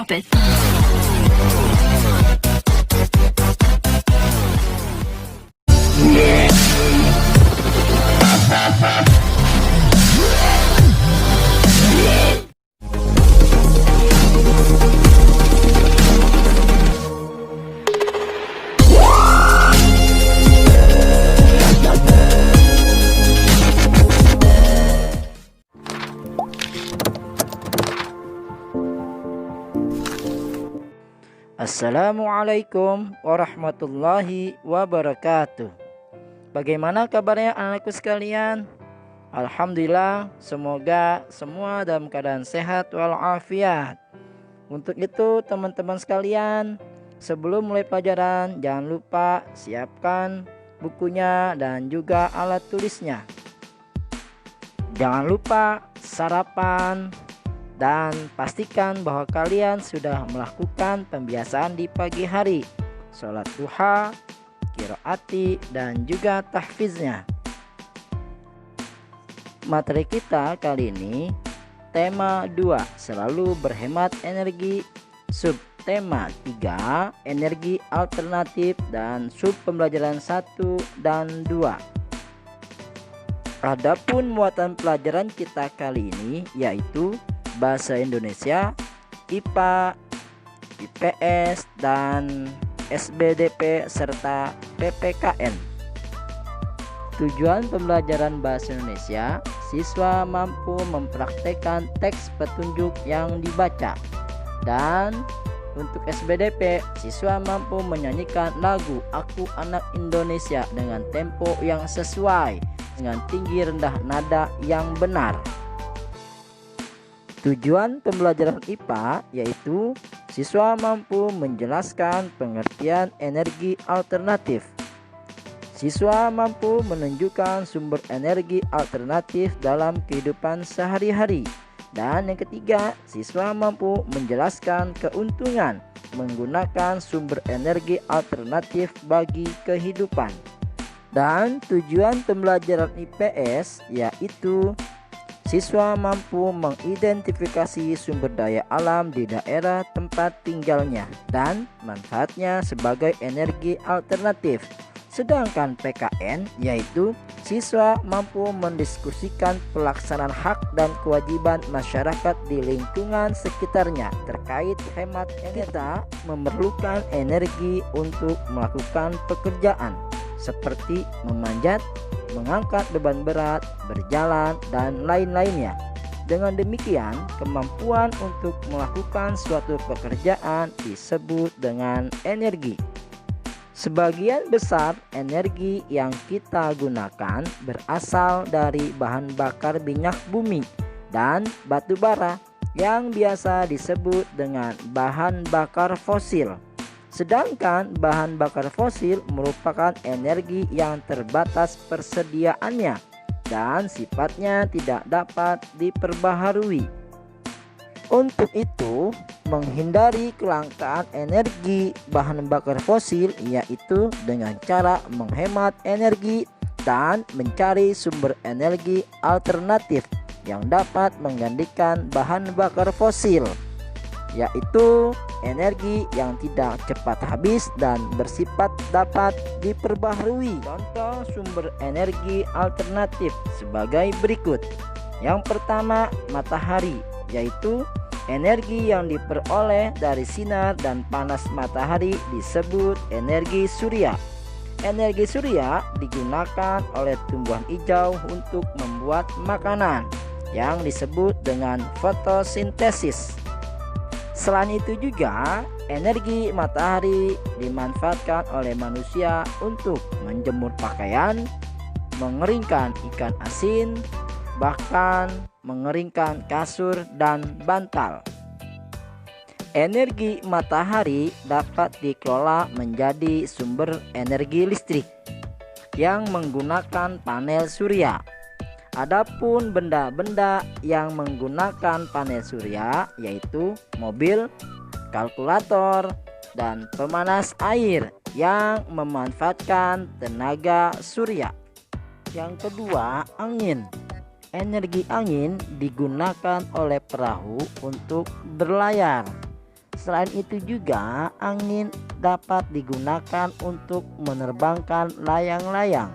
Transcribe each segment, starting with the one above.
drop it. Assalamualaikum warahmatullahi wabarakatuh. Bagaimana kabarnya anakku sekalian? Alhamdulillah, semoga semua dalam keadaan sehat walafiat. Untuk itu teman-teman sekalian, sebelum mulai pelajaran jangan lupa siapkan bukunya dan juga alat tulisnya. Jangan lupa sarapan dan pastikan bahwa kalian sudah melakukan pembiasaan di pagi hari, sholat duha, qiraati, dan juga tahfiznya. Materi kita kali ini tema 2, selalu berhemat energi, subtema 3, energi alternatif, dan sub pembelajaran 1 dan 2. Adapun muatan pelajaran kita kali ini yaitu Bahasa Indonesia, IPA, IPS, dan SBDP serta PPKN. Tujuan pembelajaran Bahasa Indonesia, siswa mampu mempraktekkan teks petunjuk yang dibaca. Dan untuk SBDP, siswa mampu menyanyikan lagu Aku Anak Indonesia dengan tempo yang sesuai dengan tinggi rendah nada yang benar. Tujuan pembelajaran IPA yaitu siswa mampu menjelaskan pengertian energi alternatif. Siswa mampu menunjukkan sumber energi alternatif dalam kehidupan sehari-hari. Dan yang ketiga, siswa mampu menjelaskan keuntungan menggunakan sumber energi alternatif bagi kehidupan. Dan tujuan pembelajaran IPS yaitu siswa mampu mengidentifikasi sumber daya alam di daerah tempat tinggalnya dan manfaatnya sebagai energi alternatif. Sedangkan PKN yaitu siswa mampu mendiskusikan pelaksanaan hak dan kewajiban masyarakat di lingkungan sekitarnya terkait hemat energi. Kita memerlukan energi untuk melakukan pekerjaan seperti memanjat, mengangkat beban berat, berjalan, dan lain-lainnya. Dengan demikian, kemampuan untuk melakukan suatu pekerjaan disebut dengan energi. Sebagian besar energi yang kita gunakan berasal dari bahan bakar minyak bumi dan batu bara yang biasa disebut dengan bahan bakar fosil. Sedangkan bahan bakar fosil merupakan energi yang terbatas persediaannya dan sifatnya tidak dapat diperbaharui. Untuk itu, menghindari kelangkaan energi bahan bakar fosil yaitu dengan cara menghemat energi dan mencari sumber energi alternatif yang dapat menggantikan bahan bakar fosil, yaitu energi yang tidak cepat habis dan bersifat dapat diperbaharui. Contoh sumber energi alternatif sebagai berikut. Yang pertama, matahari, yaitu energi yang diperoleh dari sinar dan panas matahari disebut energi surya. Energi surya digunakan oleh tumbuhan hijau untuk membuat makanan yang disebut dengan fotosintesis. Selain itu juga, energi matahari dimanfaatkan oleh manusia untuk menjemur pakaian, mengeringkan ikan asin, bahkan mengeringkan kasur dan bantal. Energi matahari dapat dikelola menjadi sumber energi listrik yang menggunakan panel surya. Adapun benda-benda yang menggunakan panel surya yaitu mobil, kalkulator, dan pemanas air yang memanfaatkan tenaga surya. Yang kedua, angin. Energi angin digunakan oleh perahu untuk berlayar. Selain itu juga angin dapat digunakan untuk menerbangkan layang-layang.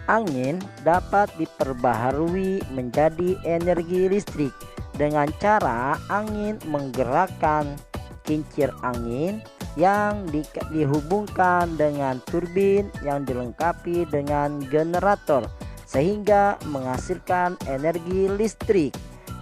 Angin dapat diperbaharui menjadi energi listrik dengan cara angin menggerakkan kincir angin yang dihubungkan dengan turbin yang dilengkapi dengan generator sehingga menghasilkan energi listrik.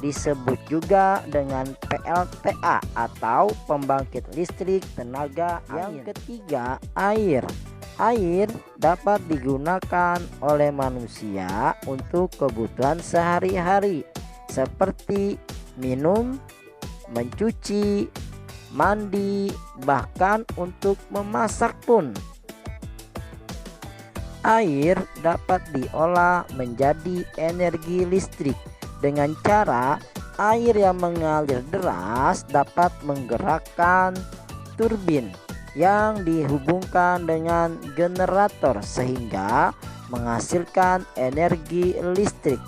Disebut juga dengan PLTA atau pembangkit listrik tenaga angin. Yang ketiga, air. Air dapat digunakan oleh manusia untuk kebutuhan sehari-hari seperti minum, mencuci, mandi, bahkan untuk memasak pun. Air dapat diolah menjadi energi listrik dengan cara air yang mengalir deras dapat menggerakkan turbin yang dihubungkan dengan generator sehingga menghasilkan energi listrik.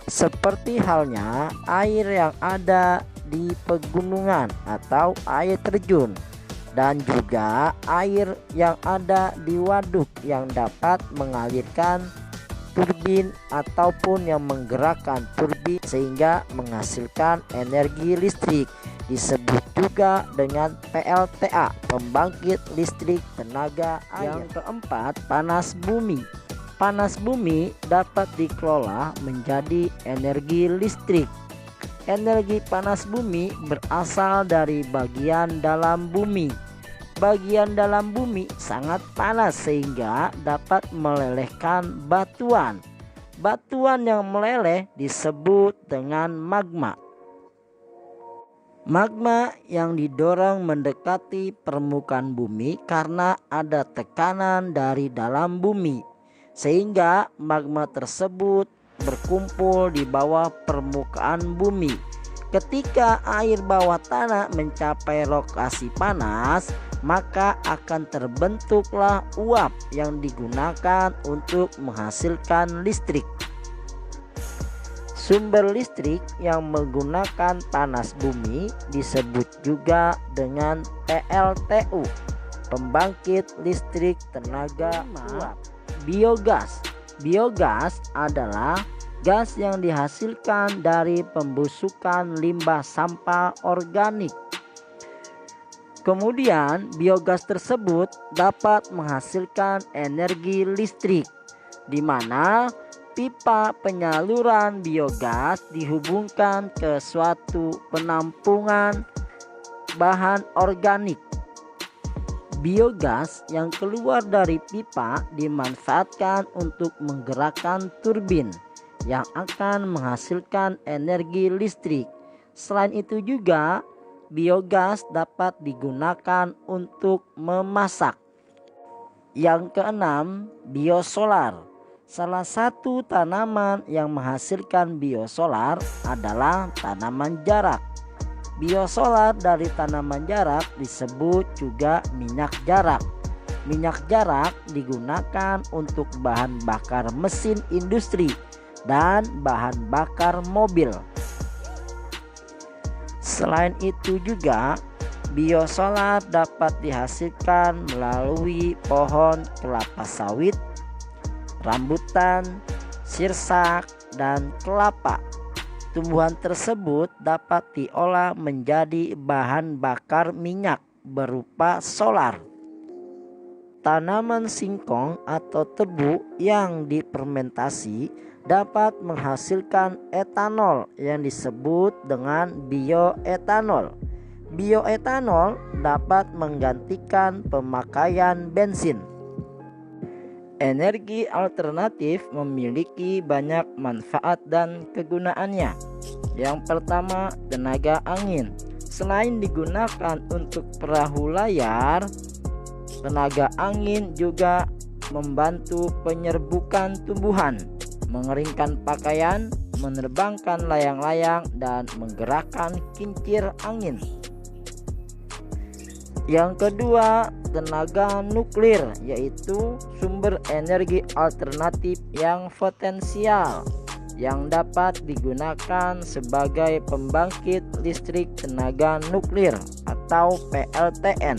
Seperti halnya air yang ada di pegunungan atau air terjun, dan juga air yang ada di waduk yang dapat mengalirkan turbin ataupun yang menggerakkan turbin sehingga menghasilkan energi listrik. Disebut juga dengan PLTA, pembangkit listrik tenaga air. Yang keempat, panas bumi. Panas bumi dapat dikelola menjadi energi listrik. Energi panas bumi berasal dari bagian dalam bumi. Bagian dalam bumi sangat panas sehingga dapat melelehkan batuan. Batuan yang meleleh disebut dengan magma. Magma yang didorong mendekati permukaan bumi karena ada tekanan dari dalam bumi, sehingga magma tersebut berkumpul di bawah permukaan bumi. Ketika air bawah tanah mencapai lokasi panas, maka akan terbentuklah uap yang digunakan untuk menghasilkan listrik. Sumber listrik yang menggunakan panas bumi disebut juga dengan PLTU, pembangkit listrik tenaga uap. Biogas. Biogas adalah gas yang dihasilkan dari pembusukan limbah sampah organik. Kemudian biogas tersebut dapat menghasilkan energi listrik, di mana pipa penyaluran biogas dihubungkan ke suatu penampungan bahan organik. Biogas yang keluar dari pipa dimanfaatkan untuk menggerakkan turbin yang akan menghasilkan energi listrik. Selain itu juga biogas dapat digunakan untuk memasak. Yang keenam, biosolar. Salah satu tanaman yang menghasilkan biosolar adalah tanaman jarak. Biosolar dari tanaman jarak disebut juga minyak jarak. Minyak jarak digunakan untuk bahan bakar mesin industri dan bahan bakar mobil. Selain itu juga biosolar dapat dihasilkan melalui pohon kelapa sawit, rambutan, sirsak, dan kelapa. Tumbuhan tersebut dapat diolah menjadi bahan bakar minyak berupa solar. Tanaman singkong atau tebu yang difermentasi dapat menghasilkan etanol yang disebut dengan bioetanol. Bioetanol dapat menggantikan pemakaian bensin. Energi alternatif memiliki banyak manfaat dan kegunaannya. Yang pertama, tenaga angin. Selain digunakan untuk perahu layar, tenaga angin juga membantu penyerbukan tumbuhan, mengeringkan pakaian, menerbangkan layang-layang, dan menggerakkan kincir angin. Yang kedua, tenaga nuklir, yaitu sumber energi alternatif yang potensial. yang dapat digunakan sebagai pembangkit listrik tenaga nuklir atau PLTN.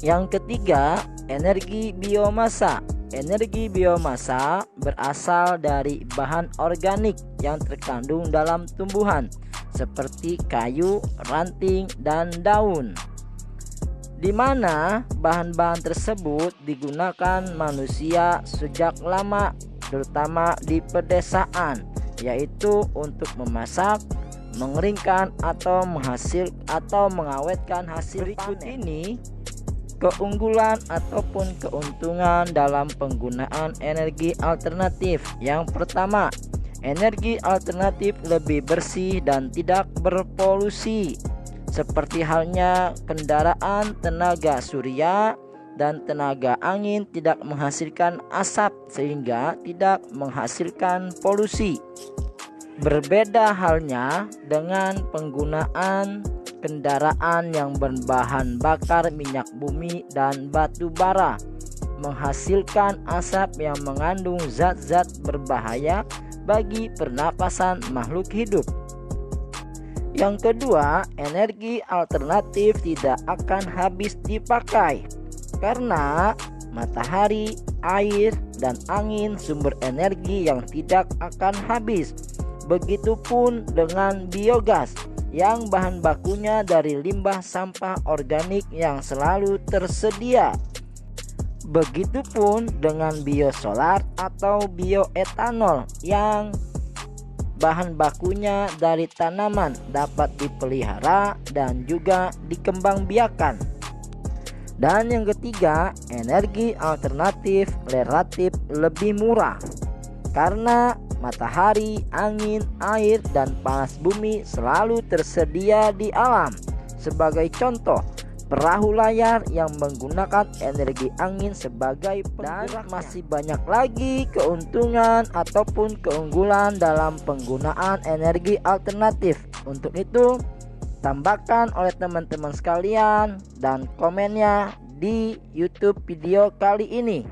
Yang ketiga, energi biomasa. Energi biomasa berasal dari bahan organik yang terkandung dalam tumbuhan seperti kayu, ranting, dan daun, di mana bahan-bahan tersebut digunakan manusia sejak lama, terutama di pedesaan, yaitu untuk memasak, mengeringkan atau mengawetkan hasil berikut panen. Ini keunggulan ataupun keuntungan dalam penggunaan energi alternatif. Yang pertama, energi alternatif lebih bersih dan tidak berpolusi, seperti halnya kendaraan tenaga surya dan tenaga angin tidak menghasilkan asap sehingga tidak menghasilkan polusi. Berbeda halnya dengan penggunaan kendaraan yang berbahan bakar minyak bumi dan batu bara, menghasilkan asap yang mengandung zat-zat berbahaya bagi pernapasan makhluk hidup. Yang kedua, energi alternatif tidak akan habis dipakai karena matahari, air, dan angin sumber energi yang tidak akan habis. Begitupun dengan biogas yang bahan bakunya dari limbah sampah organik yang selalu tersedia. Begitupun dengan biosolar atau bioetanol yang bahan bakunya dari tanaman, dapat dipelihara dan juga dikembangbiakan. Dan yang ketiga, energi alternatif relatif lebih murah karena matahari, angin, air, dan panas bumi selalu tersedia di alam. Sebagai contoh, perahu layar yang menggunakan energi angin sebagai penggeraknya. Dan masih banyak lagi keuntungan ataupun keunggulan dalam penggunaan energi alternatif. Untuk itu, tambahkan oleh teman-teman sekalian dan komennya di YouTube video kali ini.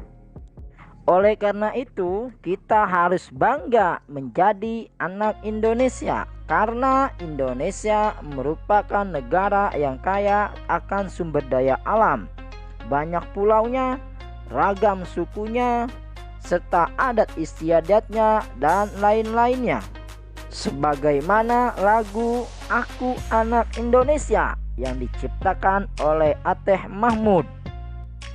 Oleh karena itu, kita harus bangga menjadi anak Indonesia karena Indonesia merupakan negara yang kaya akan sumber daya alam. Banyak pulaunya, ragam sukunya, serta adat istiadatnya dan lain-lainnya. Sebagaimana lagu Aku Anak Indonesia yang diciptakan oleh Ateh Mahmud.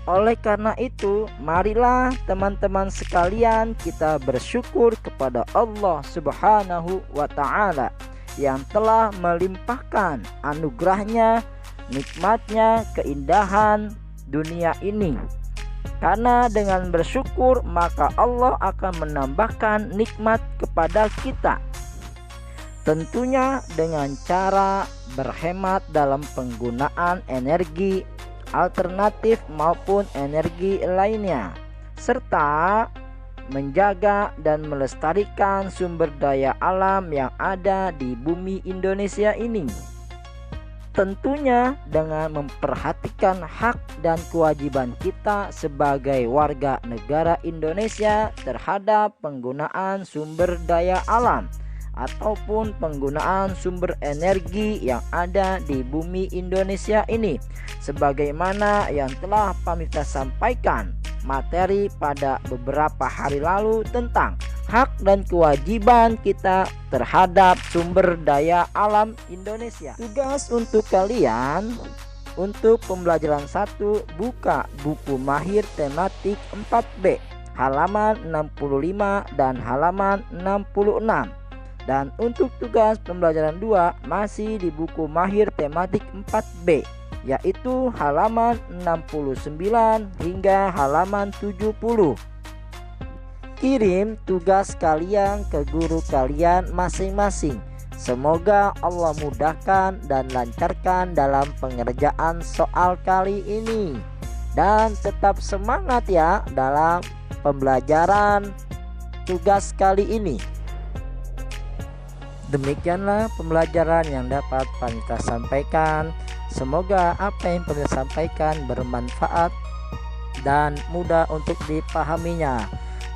Oleh karena itu, marilah teman-teman sekalian kita bersyukur kepada Allah Subhanahu wa Ta'ala yang telah melimpahkan anugerahnya, nikmatnya, keindahan dunia ini. Karena dengan bersyukur maka Allah akan menambahkan nikmat kepada kita. Tentunya dengan cara berhemat dalam penggunaan energi alternatif maupun energi lainnya, serta menjaga dan melestarikan sumber daya alam yang ada di bumi Indonesia ini. Tentunya dengan memperhatikan hak dan kewajiban kita sebagai warga negara Indonesia terhadap penggunaan sumber daya alam ataupun penggunaan sumber energi yang ada di bumi Indonesia ini, sebagaimana yang telah kita sampaikan materi pada beberapa hari lalu tentang hak dan kewajiban kita terhadap sumber daya alam Indonesia. Tugas untuk kalian untuk pembelajaran 1, buka buku Mahir tematik 4B halaman 65 dan halaman 66. Dan untuk tugas pembelajaran 2 masih di buku Mahir tematik 4B, yaitu halaman 69 hingga halaman 70. Kirim tugas kalian ke guru kalian masing-masing. Semoga Allah mudahkan dan lancarkan dalam pengerjaan soal kali ini. Dan tetap semangat ya dalam pembelajaran tugas kali ini. Demikianlah pembelajaran yang dapat Panita sampaikan. Semoga apa yang Panita sampaikan bermanfaat dan mudah untuk dipahaminya.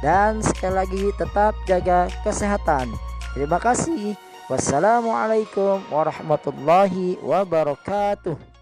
Dan sekali lagi tetap jaga kesehatan. Terima kasih. Wassalamualaikum warahmatullahi wabarakatuh.